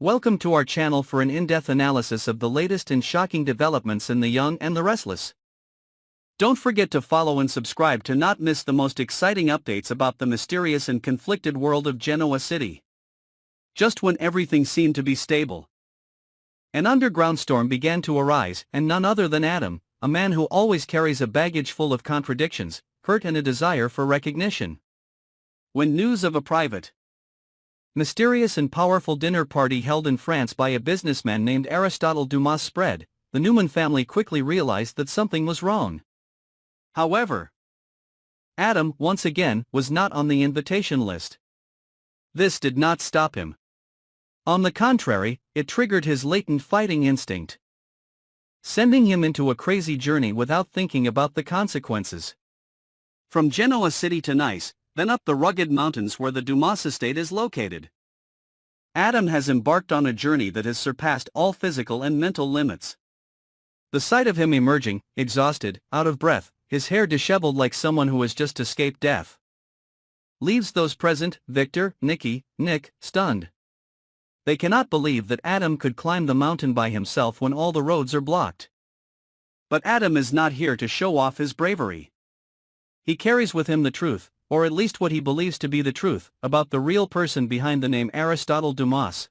Welcome to our channel for an in-depth analysis of the latest and shocking developments in The Young and the Restless. Don't forget to follow and subscribe to not miss the most exciting updates about the mysterious and conflicted world of Genoa City. Just when everything seemed to be stable, an underground storm began to arise, and none other than Adam, a man who always carries a baggage full of contradictions, hurt and a desire for recognition. When news of a private, mysterious and powerful dinner party held in France by a businessman named Aristotle Dumas spread, the Newman family quickly realized that something was wrong. However, Adam, once again, was not on the invitation list. This did not stop him. On the contrary, it triggered his latent fighting instinct, sending him into a crazy journey without thinking about the consequences. From Genoa City to Nice, then up the rugged mountains where the Dumas estate is located, Adam has embarked on a journey that has surpassed all physical and mental limits. The sight of him emerging, exhausted, out of breath, his hair disheveled like someone who has just escaped death, leaves those present, Victor, Nick, stunned. They cannot believe that Adam could climb the mountain by himself when all the roads are blocked. But Adam is not here to show off his bravery. He carries with him the truth, or at least what he believes to be the truth, about the real person behind the name Aristotle Dumas.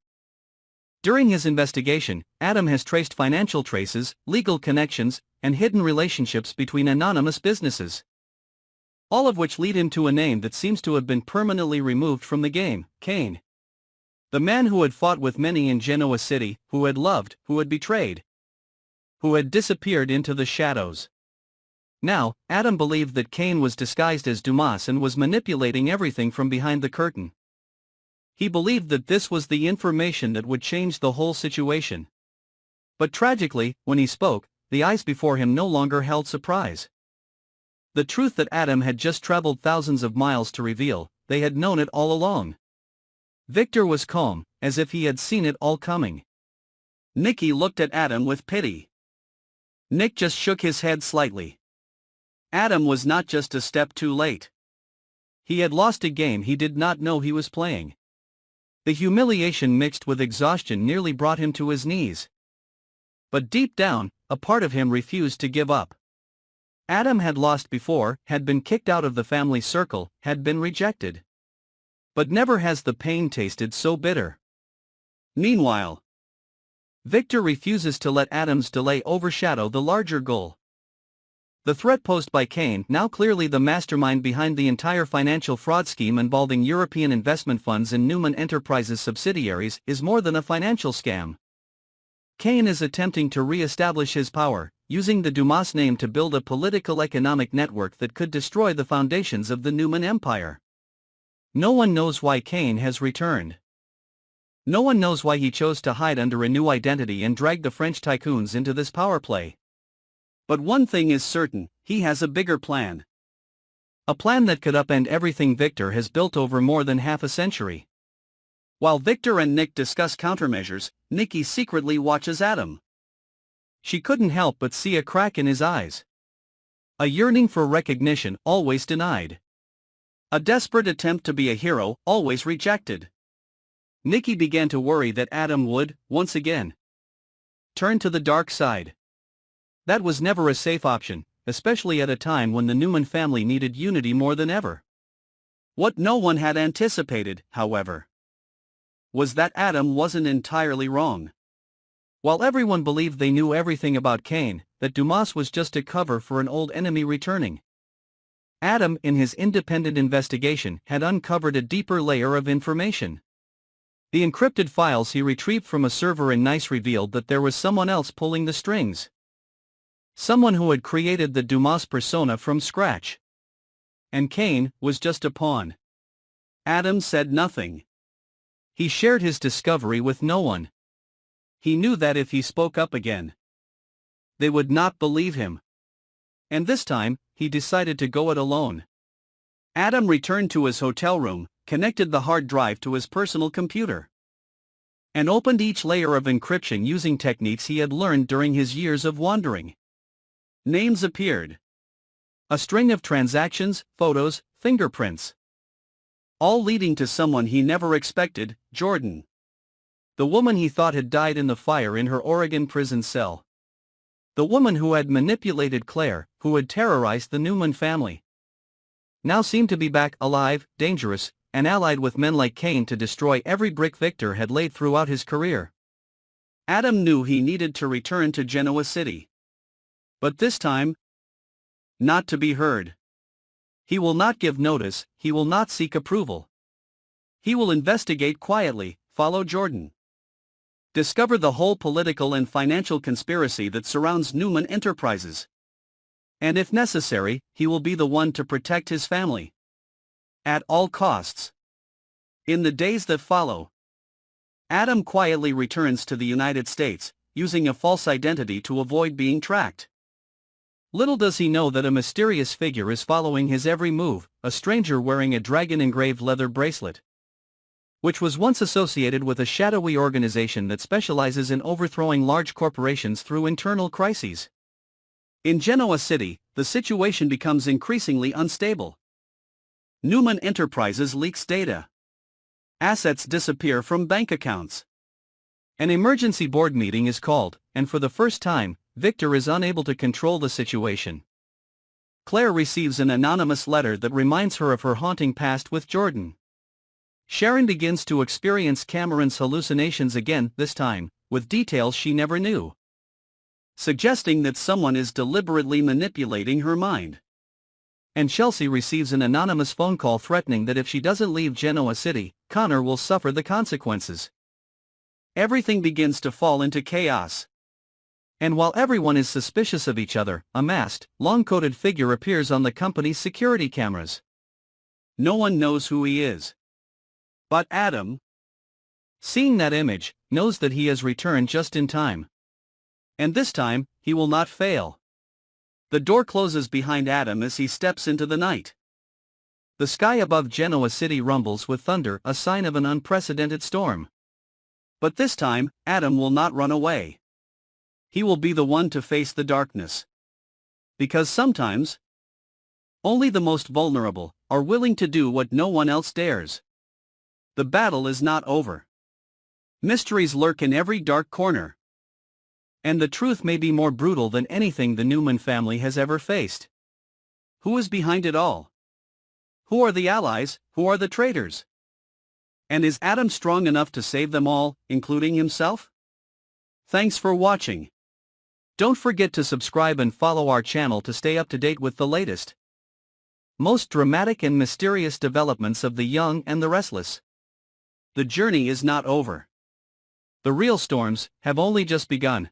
During his investigation, Adam has traced financial traces, legal connections, and hidden relationships between anonymous businesses, all of which lead him to a name that seems to have been permanently removed from the game: Cain. The man who had fought with many in Genoa City, who had loved, who had betrayed, who had disappeared into the shadows. Now, Adam believed that Cain was disguised as Dumas and was manipulating everything from behind the curtain. He believed that this was the information that would change the whole situation. But tragically, when he spoke, the eyes before him no longer held surprise. The truth that Adam had just traveled thousands of miles to reveal, they had known it all along. Victor was calm, as if he had seen it all coming. Nicky looked at Adam with pity. Nick just shook his head slightly. Adam was not just a step too late. He had lost a game he did not know he was playing. The humiliation mixed with exhaustion nearly brought him to his knees. But deep down, a part of him refused to give up. Adam had lost before, had been kicked out of the family circle, had been rejected. But never has the pain tasted so bitter. Meanwhile, Victor refuses to let Adam's delay overshadow the larger goal. The threat posed by Cain, now clearly the mastermind behind the entire financial fraud scheme involving European investment funds and Newman Enterprises subsidiaries, is more than a financial scam. Cain is attempting to re-establish his power, using the Dumas name to build a political-economic network that could destroy the foundations of the Newman Empire. No one knows why Cain has returned. No one knows why he chose to hide under a new identity and drag the French tycoons into this power play. But one thing is certain: he has a bigger plan. A plan that could upend everything Victor has built over more than half a century. While Victor and Nick discuss countermeasures, Nicky secretly watches Adam. She couldn't help but see a crack in his eyes. A yearning for recognition, always denied. A desperate attempt to be a hero, always rejected. Nicky began to worry that Adam would, once again, turn to the dark side. That was never a safe option, especially at a time when the Newman family needed unity more than ever. What no one had anticipated, however, was that Adam wasn't entirely wrong. While everyone believed they knew everything about Cain, that Dumas was just a cover for an old enemy returning, Adam, in his independent investigation, had uncovered a deeper layer of information. The encrypted files he retrieved from a server in Nice revealed that there was someone else pulling the strings. Someone who had created the Dumas persona from scratch. And Cain was just a pawn. Adam said nothing. He shared his discovery with no one. He knew that if he spoke up again, they would not believe him. And this time, he decided to go it alone. Adam returned to his hotel room, connected the hard drive to his personal computer, and opened each layer of encryption using techniques he had learned during his years of wandering. Names appeared. A string of transactions, photos, fingerprints. All leading to someone he never expected: Jordan. The woman he thought had died in the fire in her Oregon prison cell. The woman who had manipulated Claire, who had terrorized the Newman family, now seemed to be back, alive, dangerous, and allied with men like Cain to destroy every brick Victor had laid throughout his career. Adam knew he needed to return to Genoa City. But this time, not to be heard. He will not give notice, he will not seek approval. He will investigate quietly, follow Jordan. Discover the whole political and financial conspiracy that surrounds Newman Enterprises. And if necessary, he will be the one to protect his family. At all costs. In the days that follow, Adam quietly returns to the United States, using a false identity to avoid being tracked. Little does he know that a mysterious figure is following his every move, a stranger wearing a dragon-engraved leather bracelet, which was once associated with a shadowy organization that specializes in overthrowing large corporations through internal crises. In Genoa City, the situation becomes increasingly unstable. Newman Enterprises leaks data. Assets disappear from bank accounts. An emergency board meeting is called, and for the first time, Victor is unable to control the situation. Claire receives an anonymous letter that reminds her of her haunting past with Jordan. Sharon begins to experience Cameron's hallucinations again, this time, with details she never knew, suggesting that someone is deliberately manipulating her mind. And Chelsea receives an anonymous phone call threatening that if she doesn't leave Genoa City, Connor will suffer the consequences. Everything begins to fall into chaos. And while everyone is suspicious of each other, a masked, long-coated figure appears on the company's security cameras. No one knows who he is. But Adam, seeing that image, knows that he has returned just in time. And this time, he will not fail. The door closes behind Adam as he steps into the night. The sky above Genoa City rumbles with thunder, a sign of an unprecedented storm. But this time, Adam will not run away. He will be the one to face the darkness. Because sometimes, only the most vulnerable are willing to do what no one else dares. The battle is not over. Mysteries lurk in every dark corner. And the truth may be more brutal than anything the Newman family has ever faced. Who is behind it all? Who are the allies, who are the traitors? And is Adam strong enough to save them all, including himself? Thanks for watching. Don't forget to subscribe and follow our channel to stay up to date with the latest, most dramatic and mysterious developments of The Young and the Restless. The journey is not over. The real storms have only just begun.